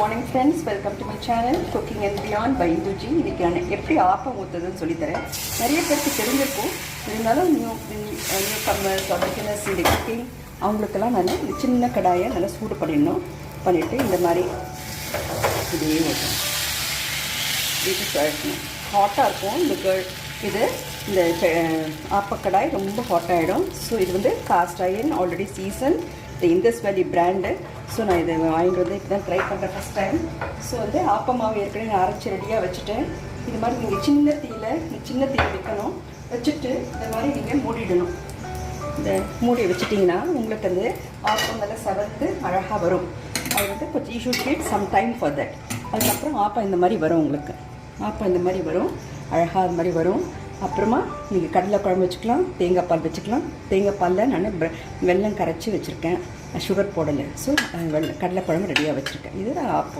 Morning friends, welcome to my channel cooking and beyond by Induji. இன்றைக்கி நான் எப்படி ஆப்பம் ஊற்றுறதுன்னு சொல்லித்தரேன். நிறைய பேருக்கு தெரிஞ்சிருக்கும், இருந்தாலும் நியூ கம்மர்ஸ் பிகினர்ஸ் இந்த குக்கிங் அவங்களுக்கெல்லாம் நான் இந்த சின்ன கடாயை நல்லா சூடு பண்ணிவிட்டு இந்த மாதிரி இதே ஊற்றணும். இது சுழட்டணும். ஹாட்டாக இருக்கும் இந்த ஆப்பக்கடாய் ரொம்ப ஹாட்டாகிடும். ஸோ இது வந்து காஸ்ட் அயர்ன், ஆல்ரெடி சீசன், இந்த இண்டஸ் வேலி பிராண்டு. ஸோ நான் இதை வாங்கிட்டு வந்து இப்போ தான் ட்ரை பண்ணுறேன் ஃபஸ்ட் டைம். ஸோ வந்து ஆப்பமாவை ஏற்கனவே நான் அரைச்சி ரெடியாக வச்சுட்டேன். இது மாதிரி நீங்கள் சின்ன தீயில் வைக்கணும். வச்சுட்டு இந்த மாதிரி நீங்கள் மூடிடணும். இந்த மூடியை வச்சுட்டிங்கன்னா உங்களுக்கு அந்த ஆப்பம் நல்லா செவந்து அழகாக வரும். அது வந்து கொஞ்சம் you should give some time for that. அதுக்கப்புறம் ஆப்பம் இந்த மாதிரி வரும். உங்களுக்கு ஆப்பம் இந்த மாதிரி வரும், அழகாக அது மாதிரி வரும். அப்புறமா நீங்கள் கடலை குழம்பு வச்சுக்கலாம், தேங்காய் பால் வச்சுக்கலாம். தேங்காய் பாலில் நான் வெல்லம் கரைச்சி வச்சுருக்கேன், சுகர் போடலை. ஸோ கடலை குழம்பு ரெடியாக வச்சுருக்கேன். இது ஆப்பம்.